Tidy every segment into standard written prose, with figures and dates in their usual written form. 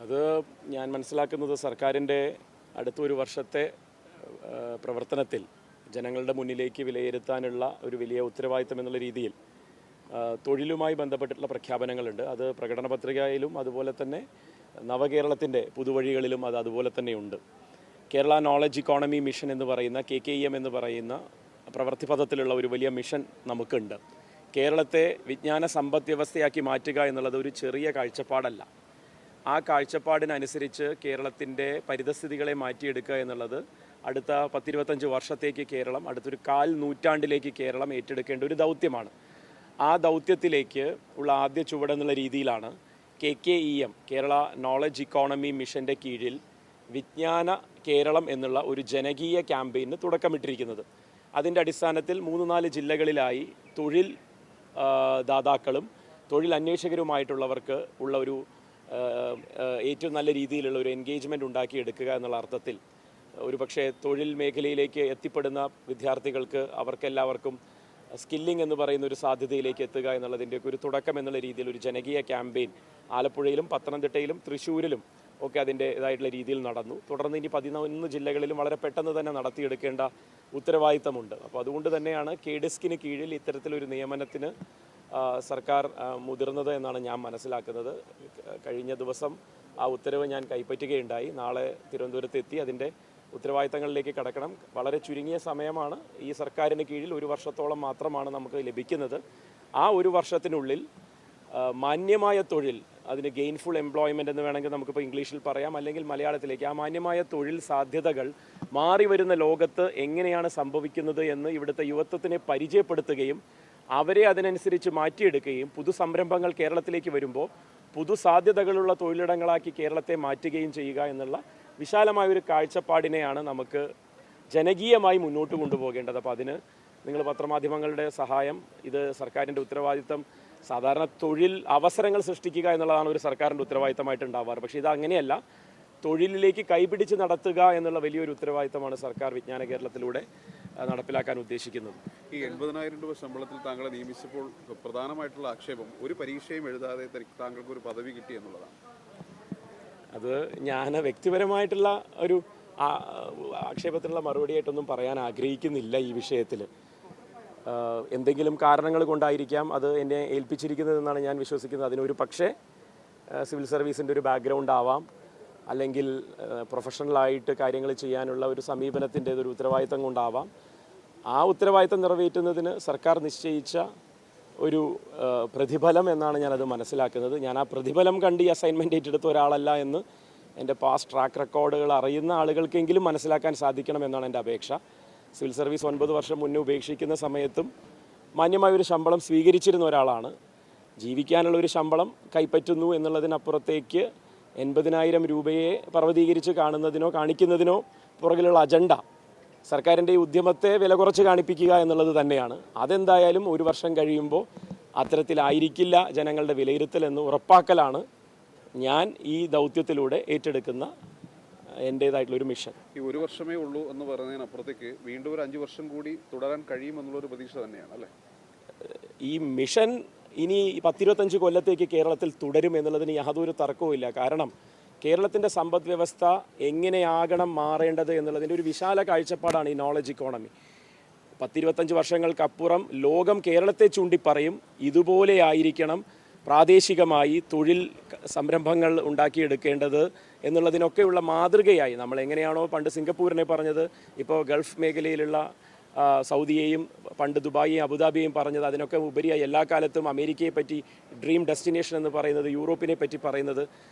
അത് ഞാൻ മനസ്സിലാക്കുന്നത് സർക്കാരിൻ്റെ അടുത്തൊരു വർഷത്തെ പ്രവർത്തനത്തിൽ ജനങ്ങളുടെ മുന്നിലേക്ക് വിലയിരുത്താനുള്ള ഒരു വലിയ ഉത്തരവാദിത്തം എന്നുള്ള രീതിയിൽ തൊഴിലുമായി ബന്ധപ്പെട്ടിട്ടുള്ള പ്രഖ്യാപനങ്ങളുണ്ട്. അത് പ്രകടന പത്രികയിലും അതുപോലെ തന്നെ നവകേരളത്തിൻ്റെ പുതുവഴികളിലും അത് അതുപോലെ തന്നെയുണ്ട്. കേരള നോളജ് ഇക്കോണമി മിഷൻ എന്ന് പറയുന്ന KKEM എന്ന് പറയുന്ന പ്രവൃത്തിപഥത്തിലുള്ള ഒരു വലിയ മിഷൻ നമുക്കുണ്ട്. കേരളത്തെ വിജ്ഞാന സമ്പദ് വ്യവസ്ഥയാക്കി മാറ്റുക എന്നുള്ളത് ഒരു ചെറിയ കാഴ്ചപ്പാടല്ല. ആ കാഴ്ചപ്പാടിനനുസരിച്ച് കേരളത്തിൻ്റെ പരിതസ്ഥിതികളെ മാറ്റിയെടുക്കുക എന്നുള്ളത് അടുത്ത 10-25 വർഷത്തേക്ക് കേരളം, അടുത്തൊരു 1/4 നൂറ്റാണ്ടിലേക്ക് കേരളം ഏറ്റെടുക്കേണ്ട ഒരു ദൗത്യമാണ്. ആ ദൗത്യത്തിലേക്ക് ഉള്ള ആദ്യ ചുവടെന്നുള്ള രീതിയിലാണ് KKEM കേരള നോളജ് ഇക്കോണമി മിഷൻ്റെ കീഴിൽ വിജ്ഞാന കേരളം എന്നുള്ള ഒരു ജനകീയ ക്യാമ്പയിന് തുടക്കമിട്ടിരിക്കുന്നത്. അതിൻ്റെ അടിസ്ഥാനത്തിൽ 3-4 ജില്ലകളിലായി തൊഴിൽ ദാതാക്കളും തൊഴിൽ അന്വേഷകരുമായിട്ടുള്ളവർക്ക് ഉള്ള ഒരു ഏറ്റവും നല്ല രീതിയിലുള്ള ഒരു എൻഗേജ്മെൻറ്റ് ഉണ്ടാക്കിയെടുക്കുക എന്നുള്ള അർത്ഥത്തിൽ ഒരു പക്ഷേ തൊഴിൽ മേഖലയിലേക്ക് എത്തിപ്പെടുന്ന വിദ്യാർത്ഥികൾക്ക് അവർക്കെല്ലാവർക്കും സ്കില്ലിംഗ് എന്ന് പറയുന്ന ഒരു സാധ്യതയിലേക്ക് എത്തുക എന്നുള്ളതിൻ്റെയൊക്കെ ഒരു തുടക്കം എന്നുള്ള രീതിയിൽ ഒരു ജനകീയ ക്യാമ്പയിൻ ആലപ്പുഴയിലും പത്തനംതിട്ടയിലും തൃശ്ശൂരിലും ഒക്കെ അതിൻ്റേതായിട്ടുള്ള രീതിയിൽ നടന്നു. തുടർന്ന് ഇനി 11 ജില്ലകളിലും വളരെ പെട്ടെന്ന് തന്നെ നടത്തിയെടുക്കേണ്ട ഉത്തരവാദിത്തമുണ്ട്. അപ്പോൾ അതുകൊണ്ട് തന്നെയാണ് KDISCന് കീഴിൽ ഇത്തരത്തിലൊരു നിയമനത്തിന് സർക്കാർ മുതിർന്നത് എന്നാണ് ഞാൻ മനസ്സിലാക്കുന്നത്. കഴിഞ്ഞ ദിവസം ആ ഉത്തരവ് ഞാൻ കൈപ്പറ്റുകയുണ്ടായി. നാളെ തിരുവനന്തപുരത്ത് എത്തി അതിൻ്റെ ഉത്തരവാദിത്തങ്ങളിലേക്ക് കടക്കണം. വളരെ ചുരുങ്ങിയ സമയമാണ് ഈ സർക്കാരിന് കീഴിൽ, 1 വർഷത്തോളം മാത്രമാണ് നമുക്ക് ലഭിക്കുന്നത്. ആ 1 വർഷത്തിനുള്ളിൽ മാന്യമായ തൊഴിൽ, അതിന് ഗെയിൻഫുൾ എംപ്ലോയ്മെൻ്റ് എന്ന് വേണമെങ്കിൽ നമുക്കിപ്പോൾ ഇംഗ്ലീഷിൽ പറയാം, അല്ലെങ്കിൽ മലയാളത്തിലേക്ക്, ആ മാന്യമായ തൊഴിൽ സാധ്യതകൾ മാറി വരുന്ന ലോകത്ത് എങ്ങനെയാണ് സംഭവിക്കുന്നത് എന്ന് ഇവിടുത്തെ യുവത്വത്തിനെ പരിചയപ്പെടുത്തുകയും അവരെ അതിനനുസരിച്ച് മാറ്റിയെടുക്കുകയും പുതു സംരംഭങ്ങൾ കേരളത്തിലേക്ക് വരുമ്പോൾ പുതു സാധ്യതകളുള്ള തൊഴിലിടങ്ങളാക്കി കേരളത്തെ മാറ്റുകയും ചെയ്യുക എന്നുള്ള വിശാലമായൊരു കാഴ്ചപ്പാടിനെയാണ് നമുക്ക് ജനകീയമായി മുന്നോട്ട് കൊണ്ടുപോകേണ്ടത്. അപ്പോൾ അതിന് നിങ്ങൾ പത്രമാധ്യമങ്ങളുടെ സഹായം, ഇത് സർക്കാരിൻ്റെ ഉത്തരവാദിത്തം. സാധാരണ തൊഴിൽ അവസരങ്ങൾ സൃഷ്ടിക്കുക എന്നുള്ളതാണ് ഒരു സർക്കാരിൻ്റെ ഉത്തരവാദിത്തമായിട്ട് ഉണ്ടാവാറ്. പക്ഷേ ഇത് അങ്ങനെയല്ല. തൊഴിലിലേക്ക് കൈപിടിച്ച് നടത്തുക എന്നുള്ള വലിയൊരു ഉത്തരവാദിത്തമാണ് സർക്കാർ വിജ്ഞാന കേരളത്തിലൂടെ നടപ്പിലാക്കാൻ ഉദ്ദേശിക്കുന്നത്. ഈ 80,000 രൂപ ശമ്പളത്തിൽ താങ്കളെ നിയമിച്ചപ്പോൾ പ്രധാനമായിട്ടുള്ള ആക്ഷേപം ഒരു പരീക്ഷയും എഴുതാതെ താങ്കൾക്ക് ഒരു പദവി കിട്ടി എന്നുള്ളതാണ്. അത് ഞാൻ വ്യക്തിപരമായിട്ടുള്ള ഒരു ആക്ഷേപത്തിനുള്ള മറുപടിയായിട്ടൊന്നും പറയാൻ ആഗ്രഹിക്കുന്നില്ല ഈ വിഷയത്തിൽ. എന്തെങ്കിലും കാരണങ്ങൾ കൊണ്ടായിരിക്കാം അത് എന്നെ ഏൽപ്പിച്ചിരിക്കുന്നതെന്നാണ് ഞാൻ വിശ്വസിക്കുന്നത്. അതിനൊരു പക്ഷേ സിവിൽ സർവീസിൻ്റെ ഒരു ബാക്ക്ഗ്രൗണ്ട് ആവാം, അല്ലെങ്കിൽ പ്രൊഫഷണലായിട്ട് കാര്യങ്ങൾ ചെയ്യാനുള്ള ഒരു സമീപനത്തിൻ്റെ ഒരു ഉത്തരവാദിത്തം കൊണ്ടാവാം. ആ ഉത്തരവാദിത്തം നിറവേറ്റുന്നതിന് സർക്കാർ നിശ്ചയിച്ച ഒരു പ്രതിഫലം എന്നാണ് ഞാനത് മനസ്സിലാക്കുന്നത്. ഞാൻ ആ പ്രതിഫലം കണ്ട് ഈ അസൈൻമെൻറ്റ് ഏറ്റെടുത്ത ഒരാളല്ല എന്ന് എൻ്റെ പാസ്റ്റ് ട്രാക്ക് റെക്കോർഡുകൾ അറിയുന്ന ആളുകൾക്കെങ്കിലും മനസ്സിലാക്കാൻ സാധിക്കണമെന്നാണ് എൻ്റെ അപേക്ഷ. സിവിൽ സർവീസ് 9 വർഷം മുന്നേ ഉപേക്ഷിക്കുന്ന സമയത്തും മാന്യമായൊരു ശമ്പളം സ്വീകരിച്ചിരുന്ന ഒരാളാണ്. ജീവിക്കാനുള്ളൊരു ശമ്പളം കൈപ്പറ്റുന്നു എന്നുള്ളതിനപ്പുറത്തേക്ക് 80,000 രൂപയെ പർവ്വതീകരിച്ച് കാണുന്നതിനോ കാണിക്കുന്നതിനോ പുറകിലുള്ള അജണ്ട സർക്കാരിൻ്റെ ഈ ഉദ്യമത്തെ വില കുറച്ച് കാണിപ്പിക്കുക എന്നുള്ളത് തന്നെയാണ്. അതെന്തായാലും 1 വർഷം കഴിയുമ്പോൾ അത്തരത്തിലായിരിക്കില്ല ജനങ്ങളുടെ വിലയിരുത്തൽ എന്ന് ഉറപ്പാക്കലാണ് ഞാൻ ഈ ദൗത്യത്തിലൂടെ ഏറ്റെടുക്കുന്ന എൻ്റേതായിട്ടുള്ളൊരു മിഷൻ. ഈ 1 വർഷമേ ഉള്ളൂ എന്ന് പറയുന്നതിനപ്പുറത്തേക്ക് വീണ്ടും ഒരു 5 വർഷം കൂടി തുടരാൻ കഴിയുമെന്നുള്ളൊരു പ്രതീക്ഷ തന്നെയാണ് അല്ലേ? ഈ മിഷൻ ഇനി 10-25 കൊല്ലത്തേക്ക് കേരളത്തിൽ തുടരും എന്നുള്ളതിന് യാതൊരു തർക്കവുമില്ല. കാരണം കേരളത്തിൻ്റെ സമ്പദ് വ്യവസ്ഥ എങ്ങനെയാകണം മാറേണ്ടത് എന്നുള്ളതിൻ്റെ ഒരു വിശാല കാഴ്ചപ്പാടാണ് ഈ നോളജ് ഇക്കോണമി. 10-25 വർഷങ്ങൾക്കപ്പുറം ലോകം കേരളത്തെ ചൂണ്ടിപ്പറയും, ഇതുപോലെ ആയിരിക്കണം പ്രാദേശികമായി തൊഴിൽ സംരംഭങ്ങൾ ഉണ്ടാക്കിയെടുക്കേണ്ടത് എന്നുള്ളതിനൊക്കെയുള്ള മാതൃകയായി. നമ്മൾ എങ്ങനെയാണോ പണ്ട് സിംഗപ്പൂരിനെ പറഞ്ഞത്, ഇപ്പോൾ ഗൾഫ് മേഖലയിലുള്ള സൗദിയെയും പണ്ട് ദുബായിയും അബുദാബിയെയും പറഞ്ഞത്, അതിനൊക്കെ ഉപരിയായി എല്ലാ കാലത്തും അമേരിക്കയെ പറ്റി ഡ്രീം ഡെസ്റ്റിനേഷൻ എന്ന് പറയുന്നത്, യൂറോപ്പിനെ പറ്റി പറയുന്നത്,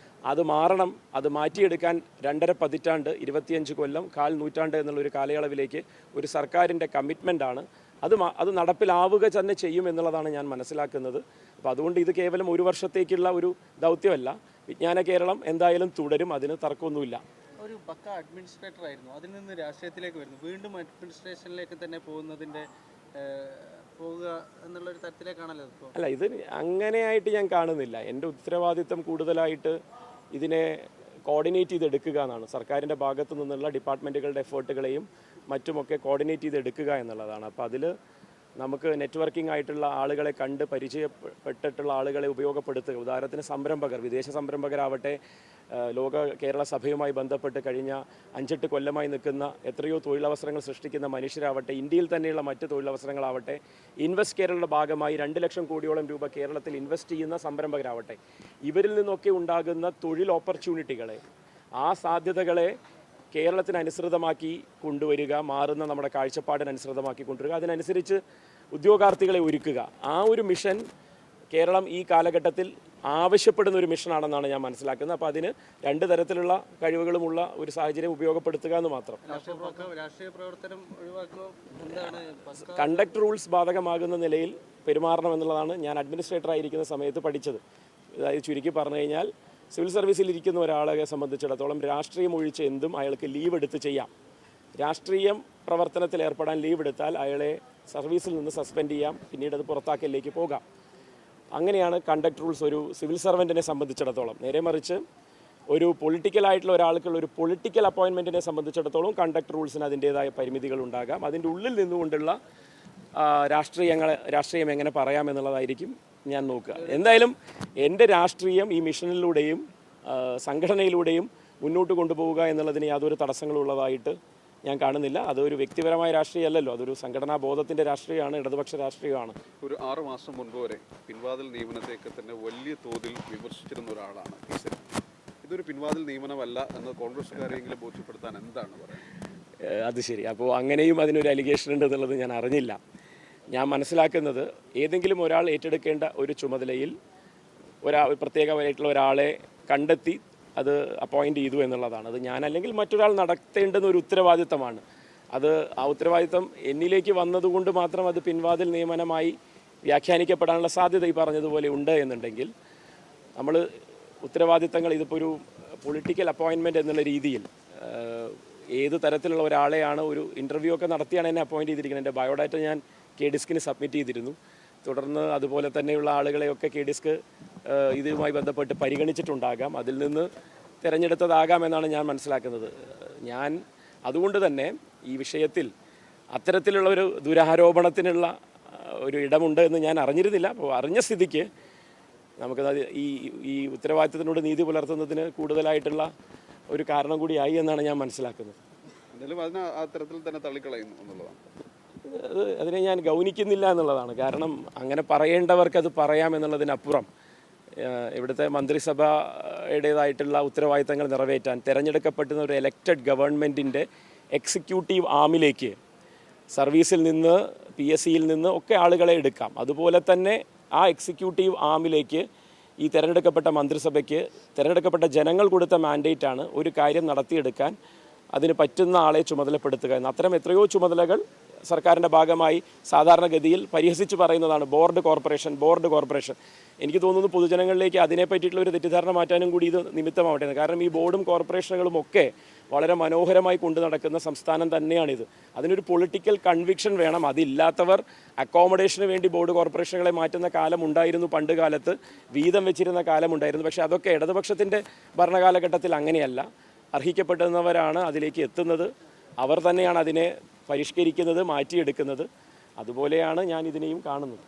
അത് മാറണം. അത് മാറ്റിയെടുക്കാൻ 2.5 പതിറ്റാണ്ട്, 25 കൊല്ലം, 1/4 നൂറ്റാണ്ട് എന്നുള്ളൊരു കാലയളവിലേക്ക് ഒരു സർക്കാരിൻ്റെ കമ്മിറ്റ്മെൻറ്റാണ്. അത് നടപ്പിലാവുക തന്നെ ചെയ്യും എന്നുള്ളതാണ് ഞാൻ മനസ്സിലാക്കുന്നത്. അപ്പോൾ അതുകൊണ്ട് ഇത് കേവലം 1 വർഷത്തേക്കുള്ള ഒരു ദൗത്യമല്ല. വിജ്ഞാന കേരളം എന്തായാലും തുടരും, അതിന് തർക്കമൊന്നുമില്ല. ഒരു പക്ക അഡ്മിനിസ്ട്രേറ്റർ ആയിരുന്നു, അതിൽ നിന്ന് രാഷ്ട്രീയത്തിലേക്ക് വരുന്നു, വീണ്ടും അഡ്മിനിസ്ട്രേഷനിലേക്ക് തന്നെ പോവുക എന്നുള്ളൊരു തരത്തിലേക്കാണല്ലോ ഇപ്പോൾ. അല്ല, ഇത് അങ്ങനെയായിട്ട് ഞാൻ കാണുന്നില്ല. എൻ്റെ ഉത്തരവാദിത്തം കൂടുതലായിട്ട് ഇതിനെ കോർഡിനേറ്റ് ചെയ്തെടുക്കുക എന്നാണ്. സർക്കാരിൻ്റെ ഭാഗത്തു നിന്നുള്ള ഡിപ്പാർട്ട്മെൻറ്റുകളുടെ എഫേർട്ടുകളെയും മറ്റുമൊക്കെ കോർഡിനേറ്റ് ചെയ്തെടുക്കുക എന്നുള്ളതാണ്. അപ്പോൾ അതിൽ നമുക്ക് നെറ്റ്വർക്കിംഗ് ആയിട്ടുള്ള ആളുകളെ കണ്ട് പരിചയപ്പെട്ടിട്ടുള്ള ആളുകളെ ഉപയോഗപ്പെടുത്തുക. ഉദാഹരണത്തിന് സംരംഭകർ, വിദേശ സംരംഭകരാവട്ടെ, ലോക കേരള സഭയുമായി ബന്ധപ്പെട്ട് കഴിഞ്ഞ 5-8 കൊല്ലമായി നിൽക്കുന്ന എത്രയോ തൊഴിലവസരങ്ങൾ സൃഷ്ടിക്കുന്ന മനുഷ്യരാവട്ടെ, ഇന്ത്യയിൽ തന്നെയുള്ള മറ്റ് തൊഴിലവസരങ്ങളാവട്ടെ, ഇൻവെസ്റ്റ് കേരളയുടെ ഭാഗമായി 2 ലക്ഷം കോടിയോളം രൂപ കേരളത്തിൽ ഇൻവെസ്റ്റ് ചെയ്യുന്ന സംരംഭകരാവട്ടെ, ഇവരിൽ നിന്നൊക്കെ ഉണ്ടാകുന്ന തൊഴിൽ ഓപ്പർച്യൂണിറ്റികളെ, ആ സാധ്യതകളെ കേരളത്തിനനുസൃതമാക്കി കൊണ്ടുവരിക, മാറുന്ന നമ്മുടെ കാഴ്ചപ്പാടിനനുസൃതമാക്കി കൊണ്ടുവരിക, അതിനനുസരിച്ച് ഉദ്യോഗാർത്ഥികളെ ഒരുക്കുക. ആ ഒരു മിഷൻ കേരളം ഈ കാലഘട്ടത്തിൽ ആവശ്യപ്പെടുന്ന ഒരു മിഷനാണെന്നാണ് ഞാൻ മനസ്സിലാക്കുന്നത്. അപ്പോൾ അതിന് 2 തരത്തിലുള്ള കഴിവുകളുമുള്ള ഒരു സാഹചര്യം ഉപയോഗപ്പെടുത്തുക എന്ന് മാത്രം. രാഷ്ട്രീയ പ്രവർത്തനം ഒഴിവാക്കുക എന്താണ്? കണ്ടക്ട് റൂൾസ് ബാധകമാകുന്ന നിലയിൽ പെരുമാറണം എന്നുള്ളതാണ് ഞാൻ അഡ്മിനിസ്ട്രേറ്റർ ആയിരിക്കുന്ന സമയത്ത് പഠിച്ചത്. അതായത് ചുരുക്കി പറഞ്ഞു കഴിഞ്ഞാൽ, സിവിൽ സർവീസിൽ ഇരിക്കുന്ന ഒരാളെ സംബന്ധിച്ചിടത്തോളം രാഷ്ട്രീയം ഒഴിച്ച് എന്തും അയാൾക്ക് ലീവ് എടുത്ത് ചെയ്യാം. രാഷ്ട്രീയം പ്രവർത്തനത്തിൽ ഏർപ്പെടാൻ ലീവ് എടുത്താൽ അയാളെ സർവീസിൽ നിന്ന് സസ്പെൻഡ് ചെയ്യാം, പിന്നീട് അത് പുറത്താക്കലിലേക്ക് പോകാം. അങ്ങനെയാണ് കണ്ടക്ട് റൂൾസ് ഒരു സിവിൽ സർവൻറ്റിനെ സംബന്ധിച്ചിടത്തോളം. നേരെ മറിച്ച് ഒരു പൊളിറ്റിക്കലായിട്ടുള്ള ഒരാൾക്കുള്ള ഒരു പൊളിറ്റിക്കൽ അപ്പോയിൻമെൻറ്റിനെ സംബന്ധിച്ചിടത്തോളം കണ്ടക്ട് റൂൾസിന് അതിൻ്റേതായ പരിമിതികൾ ഉണ്ടാകാം. അതിൻ്റെ ഉള്ളിൽ നിന്നുകൊണ്ടുള്ള രാഷ്ട്രീയം എങ്ങനെ പറയാമെന്നുള്ളതായിരിക്കും ഞാൻ നോക്കുക. എന്തായാലും എൻ്റെ രാഷ്ട്രീയം ഈ മിഷനിലൂടെയും സംഘടനയിലൂടെയും മുന്നോട്ട് കൊണ്ടുപോവുക എന്നുള്ളതിന് യാതൊരു തടസ്സങ്ങളും ഉള്ളതായിട്ട് ഞാൻ കാണുന്നില്ല. അതൊരു വ്യക്തിപരമായ രാഷ്ട്രീയമല്ലല്ലോ, അതൊരു സംഘടനാ ബോധത്തിൻ്റെ രാഷ്ട്രീയമാണ്, ഇടതുപക്ഷ രാഷ്ട്രീയമാണ്. ഒരു 6 മാസം മുൻപ് വരെ പിൻവാതിൽ നിയമനത്തെയൊക്കെ തന്നെ വലിയ തോതിൽ വിമർശിച്ചിരുന്ന ഒരാളാണ് പി. സരിൻ. ഇതൊരു പിൻവാതിൽ നിയമനമല്ല എന്ന് കോൺഗ്രസ്സുകാരെങ്കിലും ബോധ്യപ്പെടുത്താൻ എന്താണ് പറയുന്നത്? അത് ശരി. അപ്പോൾ അങ്ങനെയും അതിനൊരു അലിഗേഷൻ ഉണ്ട് എന്നുള്ളത് ഞാൻ അറിഞ്ഞില്ല. ഞാൻ മനസ്സിലാക്കുന്നത്, ഏതെങ്കിലും ഒരാൾ ഏറ്റെടുക്കേണ്ട ഒരു ചുമതലയിൽ പ്രത്യേകമായിട്ടുള്ള ഒരാളെ കണ്ടെത്തി അത് അപ്പോയിൻ്റ് ചെയ്തു എന്നുള്ളതാണ്. അത് ഞാനല്ലെങ്കിൽ മറ്റൊരാൾ നടത്തേണ്ടുന്ന ഒരു ഉത്തരവാദിത്തമാണ്. അത് ആ ഉത്തരവാദിത്തം എന്നിലേക്ക് വന്നതുകൊണ്ട് മാത്രം അത് പിൻവാതിൽ നിയമനമായി വ്യാഖ്യാനിക്കപ്പെടാനുള്ള സാധ്യത ഈ പറഞ്ഞതുപോലെ ഉണ്ട് എന്നുണ്ടെങ്കിൽ, നമ്മൾ ഉത്തരവാദിത്തങ്ങൾ ഇതിപ്പോൾ ഒരു പൊളിറ്റിക്കൽ അപ്പോയിൻമെൻറ്റ് എന്നുള്ള രീതിയിൽ ഏത് തരത്തിലുള്ള ഒരാളെയാണ്, ഒരു ഇൻ്റർവ്യൂ ഒക്കെ നടത്തിയാണ് എന്നെ അപ്പോയിൻ്റ് ചെയ്തിരിക്കുന്നത്. എൻ്റെ ബയോഡാറ്റ ഞാൻ KDISCന് സബ്മിറ്റ് ചെയ്തിരുന്നു. തുടർന്ന് അതുപോലെ തന്നെയുള്ള ആളുകളെയൊക്കെ KDISC ഇതുമായി ബന്ധപ്പെട്ട് പരിഗണിച്ചിട്ടുണ്ടാകാം, അതിൽ നിന്ന് തിരഞ്ഞെടുത്തതാകാമെന്നാണ് ഞാൻ മനസ്സിലാക്കുന്നത്. ഞാൻ അതുകൊണ്ട് തന്നെ ഈ വിഷയത്തിൽ അത്തരത്തിലുള്ള ഒരു ദുരാരോപണത്തിനുള്ള ഒരു ഇടമുണ്ട് എന്ന് ഞാൻ അറിഞ്ഞിരുന്നില്ല. അപ്പോൾ അറിഞ്ഞ സ്ഥിതിക്ക് നമുക്കത് ഈ ഉത്തരവാദിത്തത്തിനോട് നീതി പുലർത്തുന്നതിന് കൂടുതലായിട്ടുള്ള ഒരു കാരണം കൂടിയായി എന്നാണ് ഞാൻ മനസ്സിലാക്കുന്നത്. എന്തായാലും അതിനെ ആ തരത്തിൽ തന്നെ തള്ളിക്കളയുന്നു എന്നുള്ളതാണ്. അതിനെ ഞാൻ ഗൗനിക്കുന്നില്ല എന്നുള്ളതാണ്. കാരണം അങ്ങനെ പറയേണ്ടവർക്ക് അത് പറയാമെന്നുള്ളതിനപ്പുറം ഇവിടുത്തെ മന്ത്രിസഭയുടേതായിട്ടുള്ള ഉത്തരവാദിത്തങ്ങൾ നിറവേറ്റാൻ തിരഞ്ഞെടുക്കപ്പെടുന്ന ഒരു എലക്റ്റഡ് ഗവൺമെൻറ്റിൻ്റെ എക്സിക്യൂട്ടീവ് ആമിലേക്ക് സർവീസിൽ നിന്ന്, PSCയിൽ നിന്ന് ഒക്കെ ആളുകളെ എടുക്കാം. അതുപോലെ തന്നെ ആ എക്സിക്യൂട്ടീവ് ആമിലേക്ക് ഈ തിരഞ്ഞെടുക്കപ്പെട്ട മന്ത്രിസഭയ്ക്ക് തിരഞ്ഞെടുക്കപ്പെട്ട ജനങ്ങൾ കൊടുത്ത മാൻഡേറ്റാണ് ഒരു കാര്യം നടത്തിയെടുക്കാൻ അതിന് പറ്റുന്ന ആളെ ചുമതലപ്പെടുത്തുക എന്ന്. അത്തരം എത്രയോ ചുമതലകൾ സർക്കാരിൻ്റെ ഭാഗമായി സാധാരണഗതിയിൽ പരിഹസിച്ച് പറയുന്നതാണ് ബോർഡ് കോർപ്പറേഷൻ. എനിക്ക് തോന്നുന്നു പൊതുജനങ്ങളിലേക്ക് അതിനെപ്പറ്റിയിട്ടുള്ള ഒരു തെറ്റിദ്ധാരണ മാറ്റാനും കൂടി ഇത് നിമിത്തമാവട്ടെ. കാരണം ഈ ബോർഡും കോർപ്പറേഷനുകളും ഒക്കെ വളരെ മനോഹരമായി കൊണ്ടു നടക്കുന്ന സംസ്ഥാനം തന്നെയാണിത്. അതിനൊരു പൊളിറ്റിക്കൽ കൺവിക്ഷൻ വേണം. അതില്ലാത്തവർ അക്കോമഡേഷന് വേണ്ടി ബോർഡ് കോർപ്പറേഷനുകളെ മാറ്റുന്ന കാലം ഉണ്ടായിരുന്നു, പണ്ട് കാലത്ത് വീതം വെച്ചിരുന്ന കാലമുണ്ടായിരുന്നു. പക്ഷേ അതൊക്കെ ഇടതുപക്ഷത്തിൻ്റെ ഭരണകാലഘട്ടത്തിൽ അങ്ങനെയല്ല. അർഹിക്കപ്പെടുന്നവരാണ് അതിലേക്ക് എത്തുന്നത്, അവർ തന്നെയാണ് അതിനെ പരിഷ്കരിക്കുന്നത്, മാറ്റിയെടുക്കുന്നത്. അതുപോലെയാണ് ഞാൻ ഇതിനെയും കാണുന്നത്.